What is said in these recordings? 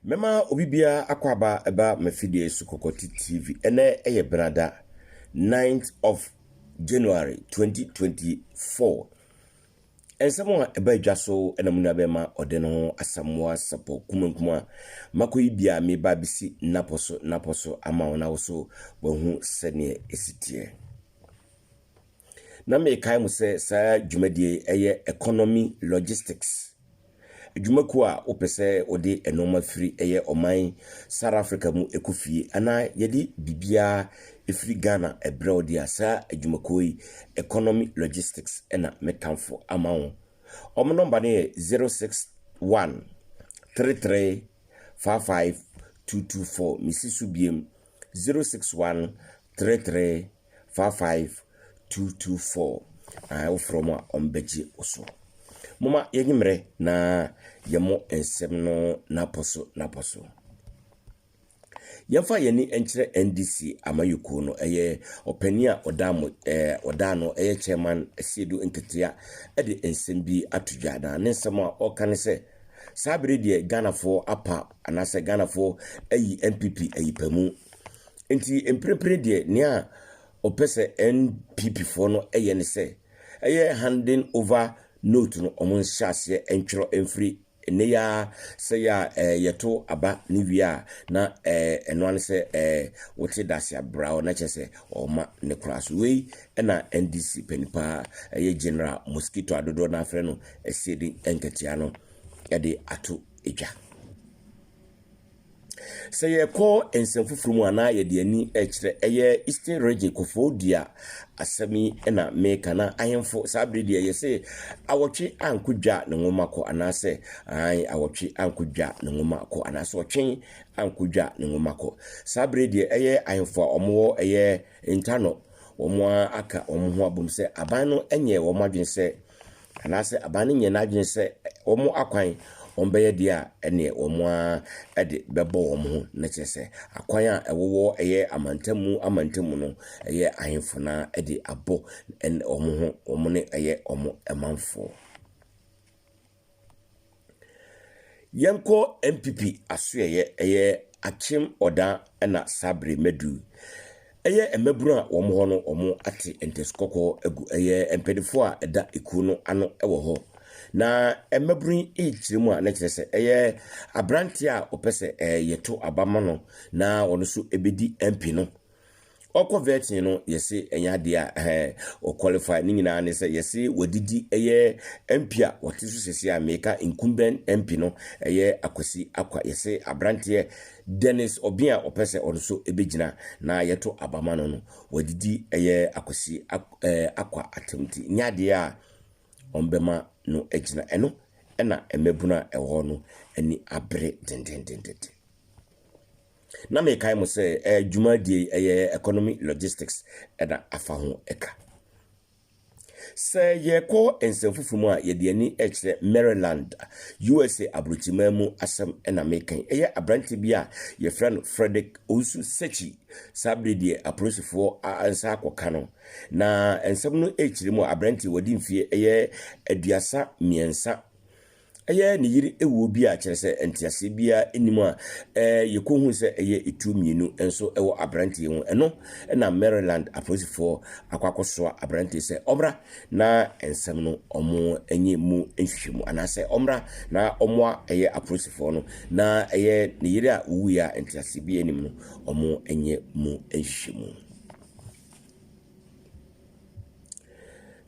Mema obibia akwaba eba mafidie sukokoti TV ene eye brada 9th of January 2024. Ensamo eba idwaso ena munabema ɔdeneho asamwa sapo kumankuma makoyi bia me ba bisi naposo ama ona woso wahu sene esitie. Na me kai mu se sa dwumadie eye economy logistics. Dwumaku a opese ode enoma firi eye oman South Africa mu ekufie ana yedi bibia efiri Ghana ebre ode asa dwumaku yi economy logistics ena metamfo amawo omo number ne 061 33 55 224 misisu biem 061 33 55 224 I from ombeji oso mama yegimre na yemo ensem no naposo yemfa yeni enkyere NDC amayuku no eye opania odano eye chairman Asiedu Nketia ede ensem bi atudwa na nsem a okane se sabere de Ghana for apa anase Ghana for ayi MPP ayi pamu enti emprepre de nea opese NPP for no eye ne se eye handing over note no omon hyase entwero emfiri ne ya se ya yeto aba ni wia na eno an se wote dasia brown na chese oma ne class we na NDC penipa ye general mosquito adodo na afre no Asiedu Nketia no yade ato eja se ye ko ensemfufuru mu ana ye de ani ekire eye Eastern region kofodia asami na meka na ayemfo sabre de ye se awotwe ankudwa ne ngomako anase awotwe ankudwa ne ngomako anase otwen ankudwa ne ngomako sabre de eye ayemfo omo eye intano omo aka omo ho abom se aban no enye omo adwen se anase aban nye na adwen se omo akwan ombeye dia ene omo ede bebo omo na chese akwan a ewowo eye amantamu no eye ahemfo na ede abo en omo ne eye omo emanfo yanko MPP asoye eye achim oda na sabre medu eye emeburu a omo ho no omo ate enteskoko egu eye empedifo a eda eku no ano ewo ho na emebrin echirimu a na kirese eye abranti a opese yeto abama no na ono so ebedi MP no okovetin no yesi enyade a o qualify ni nyina ne se yesi wadidi eye MP a wotisu sesi America incumbent MP no eye akwasi akwa yesi abranti Dennis Obia opese ono so ebegina na yeto abama no wadidi eye akwasi akwa atemti nyade a ombema no ejina eno ena emebuna ewo no ani abre dendendendende na me kai mo se dwumadie economy logistics eda afa ho eka se ye ko ensemfufumu a ye de ani ekire Maryland USA abrotimamu asem ena mekan abranti bia ye friend Frederick Osu Sechi sabre de aprosifo ansa akoka no na ensem no ekire mu abranti wadi mfie aduasa miensa ni yiri ewo bi a kyerese entiase bia enimu a yekohu se etu mienu enso ewo abranti ho eno na Maryland aposifo akwakoso abranti se omra na ensem no omo enye mu enhwehwemu anase omra na omo aposifo no na ni yiri a wu ya entiase bia enimu no omo enye mu enhwehwemu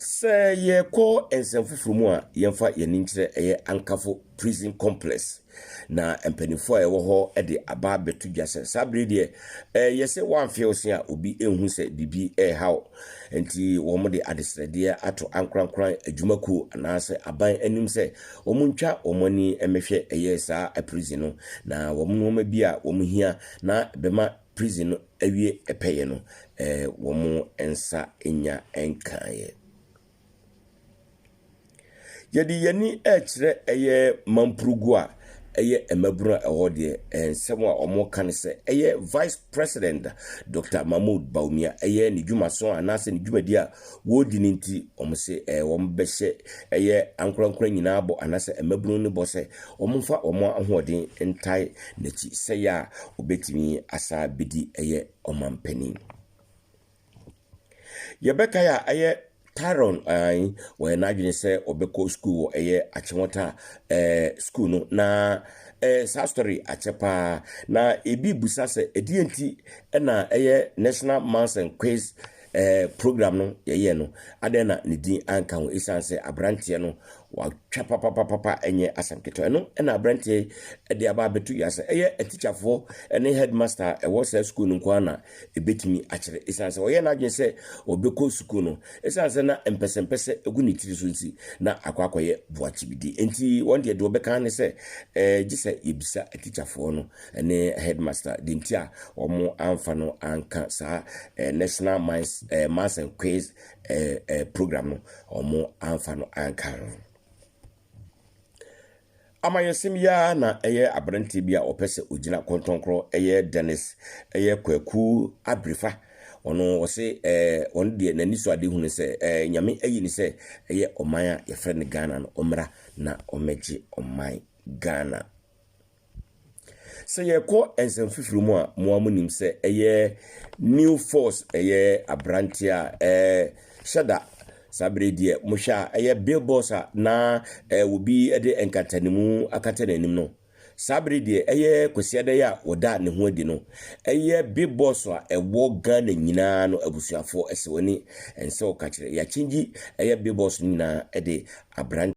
se ye ko ensemfufumu a yemfa yeninkyere ankafo prison complex na empanifo ewo ho de aba betudwa se sabre de yese wanfe osia obi ehun se bibi haw enti wo mo de adesrede ato ankrankran adwumaku anase aban anim se wo muntwa wo mani emehwe sa prison no na wo mo ma bia wo mo hia na bema prison no awie epeye no wo mo ensa enya enkaye yedi yani ekire mampurugu a ɛyɛ emaburu ɛwɔ de ensɛm a ɔmo kan sɛ ɛyɛ vice president Dr. Mahmoud Bawumia ɛyɛ ne dwumaso anase ne dwumadi a wodi ne nti ɔmo se wɔn bɛhyɛ ɛyɛ ankorankora nyinaa bɔ anase emaburu ne bɔ sɛ ɔmo fa ɔmo ahoɔden ntae n'akyi sɛ ya obetimi asa bedi ɛyɛ ɔmampanin yɛbɛka ya ɛyɛ Taron wɔyɛ n'adwene sɛ ɔbɛkɔ school wɔ ɛyɛ akyemɔta school no na saa story akyɛpa na ebi busa sɛ edienti na ɛyɛ National Maths and Quiz program no yɛyɛ no adan na ne din anka ho esan sɛ abranteɛ no watwa papa enye asam keto no na abranteɛ de aba betu ya sɛ ɛyɛ teacherfo ne headmaster ɛwɔ sɛ school no kwa na ebetimi akyere esan sɛ ɔyɛ na adwen sɛ obekɔ school no esan sɛ na empɛsempɛsɛ egu ne tiri so nsi na akwakoyɛ boachi bidi enti wɔn de obɛka ne sɛ gye yebisa teacherfo no ne headmaster de nti a ɔmo amfa no anka saa National Maths and Quiz program no ɔmo amfa no anka amayesem ya na ɛyɛ abrante bi a ɔpɛsɛ ogina kontonkro ɛyɛ Dennis ɛyɛ kwaku abrifa ɔno ɔse ɔno de n'ani so ade hunu sɛ nyame ayi ni sɛ ɛyɛ ɔman a yɛfrɛ ne Ghana no ɔmra na ɔmɛgye ɔman Ghana sɛ yɛkɔ ensɛm fifiri mu a moamunim sɛ ɛyɛ new force ɛyɛ abrante a shada sabre die mohwa ɛyɛ billboards na obi de enkatanemu akata nanim no sabre die ɛyɛ kwasiada ya oda ne ho adi no ɛyɛ billboards a ɛwɔ Ghana nyinaa no abusuafo ɛsewani ɛnsɛ ɔka kyerɛ ya chingi ɛyɛ billboards nyinaa de abrante